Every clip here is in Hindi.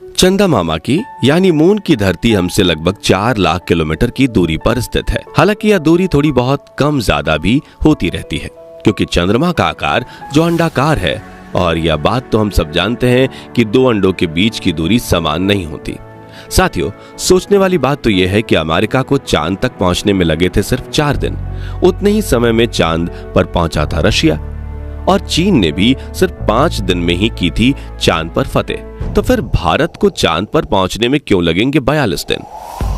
चंदा मामा की यानी मून की धरती हमसे लगभग 4 लाख किलोमीटर की दूरी पर स्थित है। हालांकि यह दूरी थोड़ी बहुत कम ज्यादा भी होती रहती है, क्योंकि चंद्रमा का आकार जो अंडाकार है, और यह बात तो हम सब जानते हैं कि दो अंडों के बीच की दूरी समान नहीं होती। साथियों, सोचने वाली बात तो यह है कि अमेरिका को चांद तक पहुंचने में लगे थे सिर्फ 4 दिन। उतने ही समय में चांद पर पहुंचा था रशिया, और चीन ने भी सिर्फ 5 दिन में ही की थी चांद पर फतेह। तो फिर भारत को चांद पर पहुंचने में क्यों लगेंगे 42 दिन?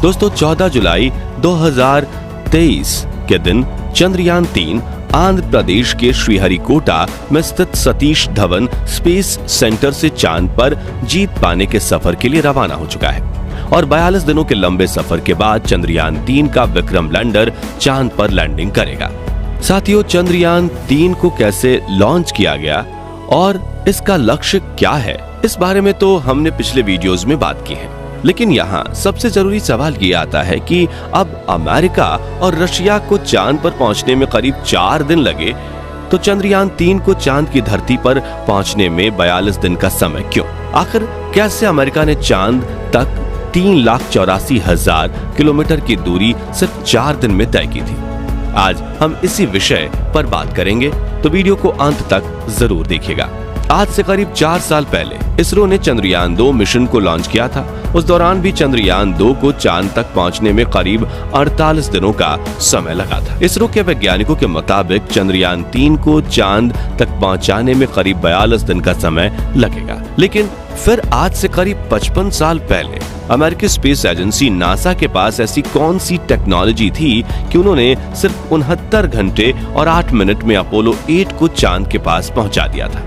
दोस्तों, 14 जुलाई 2023 के दिन चंद्रयान 3 आंध्र प्रदेश के श्रीहरिकोटा में स्थित सतीश धवन स्पेस सेंटर से चांद पर जीत पाने के सफर के लिए रवाना हो चुका है। और 42 दिनों के लंबे सफर के बाद चंद्रयान 3 का विक्रम लैंडर चांद पर लैंडिंग करेगा। साथियों, चंद्रयान 3 को कैसे लॉन्च किया गया और इसका लक्ष्य क्या है, इस बारे में तो हमने पिछले वीडियोस में बात की है। लेकिन यहाँ सबसे जरूरी सवाल ये आता है कि अब अमेरिका और रशिया को चांद पर पहुंचने में करीब 4 दिन लगे, तो चंद्रयान 3 को चांद की धरती पर पहुंचने में 42 दिन का समय क्यों? आखिर कैसे अमेरिका ने चांद तक 3,84,000 किलोमीटर की दूरी सिर्फ 4 दिन में तय की थी? आज हम इसी विषय पर बात करेंगे, तो वीडियो को अंत तक जरूर देखिएगा। आज से करीब 4 साल पहले इसरो ने चंद्रयान 2 मिशन को लॉन्च किया था। उस दौरान भी चंद्रयान 2 को चांद तक पहुंचने में करीब 48 दिनों का समय लगा था। इसरो के वैज्ञानिकों के मुताबिक चंद्रयान 3 को चांद तक पहुंचाने में करीब 42 दिन का समय लगेगा। लेकिन फिर आज से करीब 55 साल पहले अमेरिकी स्पेस एजेंसी नासा के पास ऐसी कौन सी टेक्नोलॉजी थी कि उन्होंने सिर्फ 69 घंटे और 8 मिनट में अपोलो 8 को चांद के पास पहुंचा दिया था,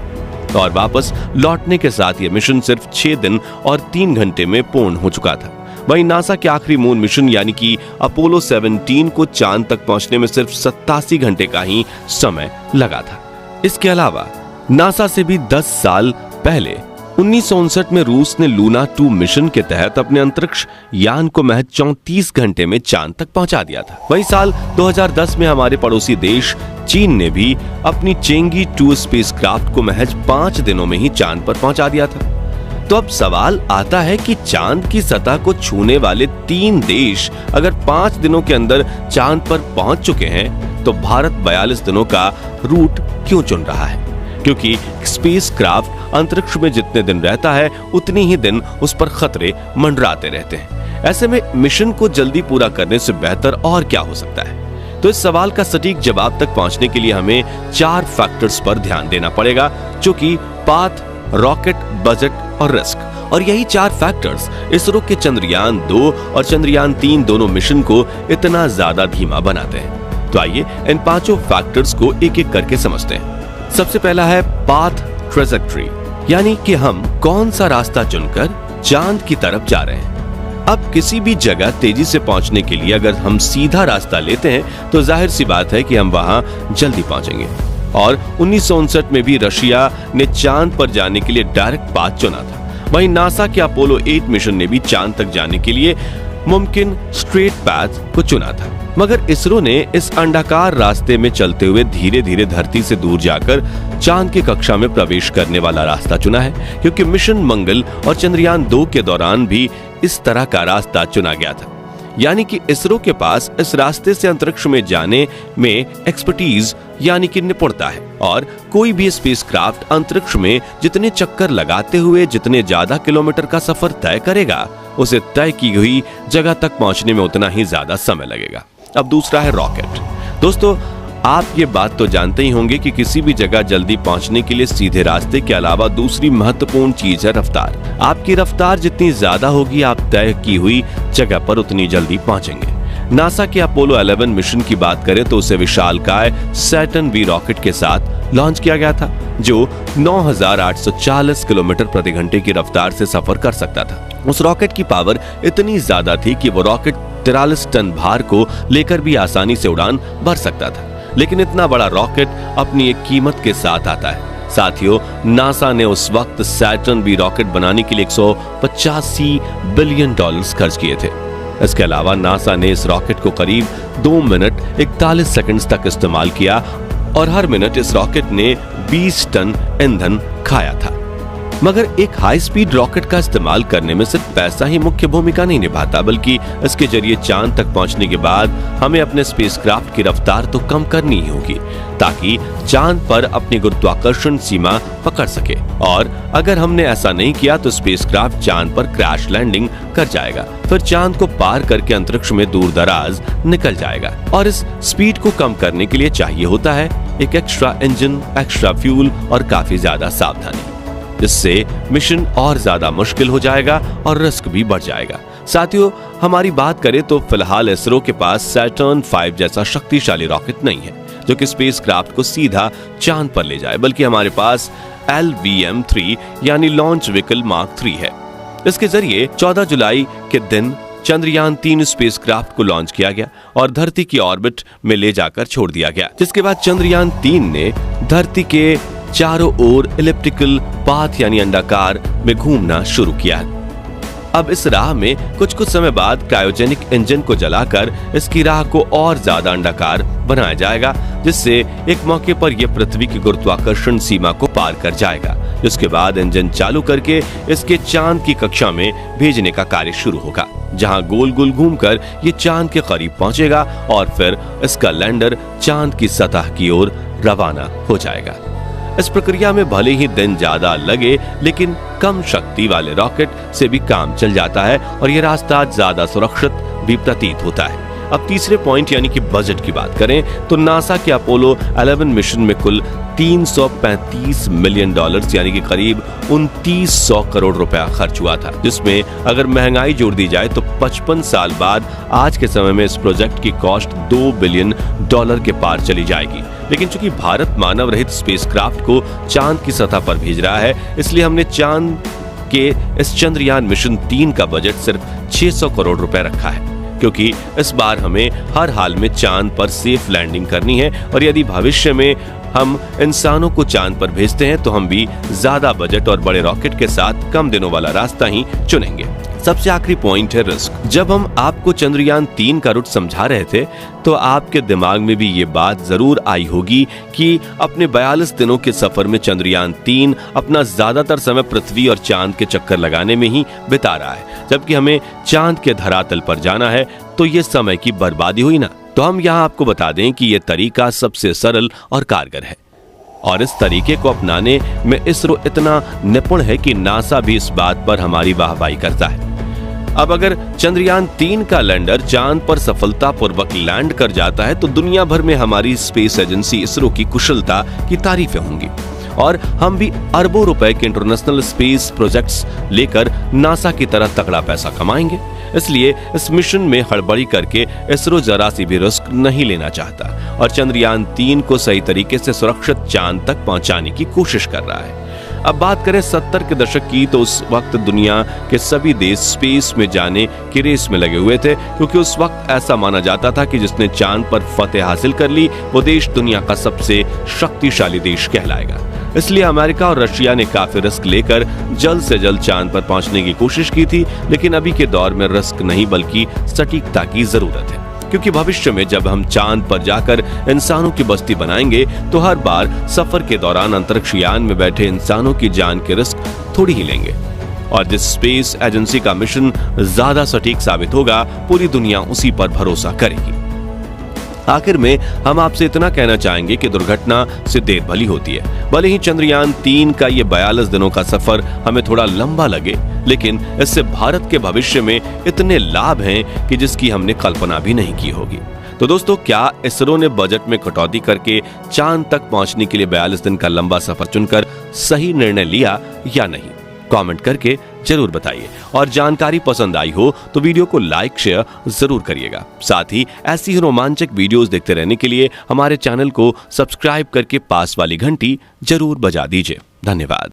और वापस लौटने के साथ यह मिशन सिर्फ 6 दिन और 3 घंटे में पूर्ण हो चुका था। वहीं नासा के आखिरी मून मिशन यानी कि अपोलो 17 को चांद तक पहुंचने में सिर्फ 87 घंटे का ही समय लगा था। इसके अलावा नासा से भी 10 साल पहले 1959 में रूस ने लूना 2 मिशन के तहत अपने अंतरिक्ष यान को महज 34 घंटे में चांद तक पहुंचा दिया था। वहीं साल 2010 में हमारे पड़ोसी देश चीन ने भी अपनी चेंगी 2 स्पेसक्राफ्ट को महज 5 दिनों में ही चांद पर पहुंचा दिया था। तो अब सवाल आता है कि चांद की सतह को छूने वाले 3 देश अगर 5 दिनों के अंदर चांद पर पहुंच चुके हैं, तो भारत 42 दिनों का रूट क्यों चुन रहा है? क्योंकि स्पेसक्राफ्ट अंतरिक्ष में जितने दिन रहता है, उतनी ही दिन उस पर खतरे मंडराते रहते हैं। ऐसे में मिशन को जल्दी पूरा करने से बेहतर और क्या हो सकता है? तो इस सवाल का सटीक जवाब तक पहुंचने के लिए हमें 4 फैक्टर्स पर ध्यान देना पड़ेगा, जो कि पाथ, रॉकेट, बजट और रिस्क। और यही 4 फैक्टर्स इसरो के चंद्रयान 2 और चंद्रयान 3 दोनों मिशन को इतना ज्यादा धीमा बनाते हैं। तो आइए इन 5 फैक्टर्स को एक एक करके समझते हैं। सबसे पहला है पाथ ट्रेजेक्टरी, यानी कि हम कौन सा रास्ता चुनकर चांद की तरफ जा रहे हैं। अब किसी भी जगह तेजी से पहुंचने के लिए अगर हम सीधा रास्ता लेते हैं, तो जाहिर सी बात है कि हम वहां जल्दी पहुंचेंगे। और 1959 में भी रशिया ने चांद पर जाने के लिए डायरेक्ट पाथ चुना था। वहीं नासा के अपोलो 8 मिशन ने भी चांद तक जाने के लिए मुमकिन स्ट्रेट पाथ को चुना था। मगर इसरो ने इस अंडाकार रास्ते में चलते हुए धीरे धीरे धरती से दूर जाकर चांद की कक्षा में प्रवेश करने वाला रास्ता चुना है, क्योंकि मिशन मंगल और चंद्रयान 2 के दौरान भी इस तरह का रास्ता चुना गया था। यानी कि इसरो के पास इस रास्ते से अंतरिक्ष में जाने में एक्सपर्टीज यानी कि निपुणता है, और कोई भी स्पेसक्राफ्ट अंतरिक्ष में जितने चक्कर लगाते हुए जितने ज्यादा किलोमीटर का सफर तय करेगा, उसे तय की हुई जगह तक पहुंचने में उतना ही ज्यादा समय लगेगा। अब दूसरा है रॉकेट। दोस्तों, आप ये बात तो जानते ही होंगे कि किसी भी जगह जल्दी पहुंचने के लिए सीधे रास्ते के अलावा दूसरी महत्वपूर्ण चीज है रफ्तार। आपकी रफ्तार जितनी ज्यादा होगी, आप तय की हुई जगह पर उतनी जल्दी पहुंचेंगे। नासा के अपोलो 11 मिशन की बात करें तो उसे विशालकाय सैटर्न वी रॉकेट के साथ लॉन्च किया गया था, जो 9,840 किलोमीटर प्रति घंटे की रफ्तार से सफर कर सकता था। उस रॉकेट की पावर इतनी ज्यादा थी कि वो रॉकेट 43 टन भार को लेकर भी आसानी से उड़ान भर सकता था। लेकिन इतना बड़ा रॉकेट अपनी एक कीमत के साथ आता है। साथियों, नासा ने उस वक्त सैटर्न वी रॉकेट बनाने के लिए $185 बिलियन खर्च किए थे। इसके अलावा नासा ने इस रॉकेट को करीब 2 मिनट 41 सेकंड्स तक इस्तेमाल किया, और हर मिनट इस रॉकेट ने 20 टन ईंधन खाया था। मगर एक हाई स्पीड रॉकेट का इस्तेमाल करने में सिर्फ पैसा ही मुख्य भूमिका नहीं निभाता, बल्कि इसके जरिए चांद तक पहुंचने के बाद हमें अपने स्पेसक्राफ्ट की रफ्तार तो कम करनी ही होगी ताकि चांद पर अपनी गुरुत्वाकर्षण सीमा पकड़ सके। और अगर हमने ऐसा नहीं किया तो स्पेसक्राफ्ट चांद पर क्रैश लैंडिंग कर जाएगा, फिर चांद को पार करके अंतरिक्ष में दूर दराज निकल जाएगा। और इस स्पीड को कम करने के लिए चाहिए होता है एक एक्स्ट्रा इंजन, एक्स्ट्रा फ्यूल और काफी ज्यादा सावधानी, जिससे मिशन और ज्यादा मुश्किल हो जाएगा और रिस्क भी बढ़ जाएगा। साथियों, हमारी बात करें तो फिलहाल इसरो के पास सैटर्न 5 जैसा शक्तिशाली रॉकेट नहीं है जो कि स्पेसक्राफ्ट को सीधा चांद पर ले जाए, बल्कि हमारे पास LVM-3 यानी लॉन्च व्हीकल मार्क 3 है। इसके जरिए 14 जुलाई के दिन चंद्रयान 3 स्पेसक्राफ्ट को लॉन्च किया गया और धरती की ऑर्बिट में ले जाकर छोड़ दिया गया, जिसके बाद चंद्रयान 3 ने धरती के चारों ओर इलिप्टिकल पाथ यानी अंडाकार में घूमना शुरू किया। अब इस राह में कुछ समय बाद क्रायोजेनिक इंजन को जलाकर इसकी राह को और ज्यादा अंडाकार बनाया जाएगा, जिससे एक मौके पर यह पृथ्वी की गुरुत्वाकर्षण सीमा को पार कर जाएगा, जिसके बाद इंजन चालू करके इसके चांद की कक्षा में भेजने का कार्य शुरू होगा, जहां गोल गोल घूमकर ये चांद के करीब पहुंचेगा और फिर इसका लैंडर चांद की सतह की ओर रवाना हो जाएगा। इस प्रक्रिया में भले ही दिन ज्यादा लगे, लेकिन कम शक्ति वाले रॉकेट से भी काम चल जाता है और यह रास्ता ज्यादा सुरक्षित भी प्रतीत होता है। अब तीसरे पॉइंट यानी कि बजट की बात करें तो नासा के अपोलो 11 मिशन में कुल $335 मिलियन यानी कि करीब 2900 करोड़ रुपया खर्च हुआ था, जिसमें अगर महंगाई जोड़ दी जाए तो 55 साल बाद आज के समय में इस प्रोजेक्ट की कॉस्ट $2 बिलियन के पार चली जाएगी। लेकिन चूंकि भारत मानव रहित स्पेसक्राफ्ट को चांद की सतह पर भेज रहा है, इसलिए हमने चांद के इस चंद्रयान मिशन 3 का बजट सिर्फ 600 करोड़ रुपए रखा है, क्योंकि इस बार हमें हर हाल में चांद पर सेफ लैंडिंग करनी है और यदि भविष्य में हम इंसानों को चांद पर भेजते हैं तो हम भी ज्यादा बजट और बड़े रॉकेट के साथ कम दिनों वाला रास्ता ही चुनेंगे। सबसे आखिरी पॉइंट है रिस्क। जब हम आपको चंद्रयान 3 का रूट समझा रहे थे तो आपके दिमाग में भी ये बात जरूर आई होगी कि अपने 42 दिनों के सफर में चंद्रयान 3 अपना ज्यादातर समय पृथ्वी और चांद के चक्कर लगाने में ही बिता रहा है, जबकि हमें चांद के धरातल पर जाना है, तो ये समय की बर्बादी हुई ना। तो हम यहाँ आपको बता दें कि ये तरीका सबसे सरल और कारगर है और इस तरीके को अपनाने में इसरो इतना निपुण है कि नासा भी इस बात पर हमारी वाहवाही करता है। अब अगर चंद्रयान 3 का लैंडर चांद पर सफलतापूर्वक लैंड कर जाता है तो दुनिया भर में हमारी स्पेस एजेंसी इसरो की कुशलता की तारीफें होंगी और हम भी अरबों रुपए के इंटरनेशनल स्पेस प्रोजेक्ट्स लेकर नासा की तरह तगड़ा पैसा कमाएंगे। इसलिए इस मिशन में हड़बड़ी करके इसरो जरा सी भी रिस्क नहीं लेना चाहता और चंद्रयान 3 को सही तरीके से सुरक्षित चांद तक पहुंचाने की कोशिश कर रहा है। अब बात करें 70 के दशक की तो उस वक्त दुनिया के सभी देश स्पेस में जाने की रेस में लगे हुए थे, क्योंकि उस वक्त ऐसा माना जाता था कि जिसने चांद पर फतेह हासिल कर ली वो देश दुनिया का सबसे शक्तिशाली देश कहलाएगा। इसलिए अमेरिका और रशिया ने काफी रिस्क लेकर जल्द से जल्द चांद पर पहुंचने की कोशिश की थी, लेकिन अभी के दौर में रिस्क नहीं बल्कि सटीकता की जरूरत है, क्योंकि भविष्य में जब हम चांद पर जाकर इंसानों की बस्ती बनाएंगे तो हर बार सफर के दौरान अंतरिक्ष यान में बैठे इंसानों की जान के रिस्क थोड़ी ही लेंगे और जिस स्पेस एजेंसी का मिशन ज्यादा सटीक साबित होगा पूरी दुनिया उसी पर भरोसा करेगी। आखिर में हम आपसे इतना कहना चाहेंगे कि दुर्घटना से देर भली होती है। भले ही चंद्रयान 3 का ये 42 दिनों का सफर हमें थोड़ा लंबा लगे, लेकिन इससे भारत के भविष्य में इतने लाभ हैं कि जिसकी हमने कल्पना भी नहीं की होगी। तो दोस्तों, क्या इसरो ने बजट में कटौती करके चांद तक पहुंचने के लिए 42 दिन का लंबा सफर चुनकर सही निर्णय लिया या नहीं? कमेंट करके जरूर बताइए और जानकारी पसंद आई हो तो वीडियो को लाइक शेयर जरूर करिएगा। साथ ही ऐसी ही रोमांचक वीडियोस देखते रहने के लिए हमारे चैनल को सब्सक्राइब करके पास वाली घंटी जरूर बजा दीजिए। धन्यवाद।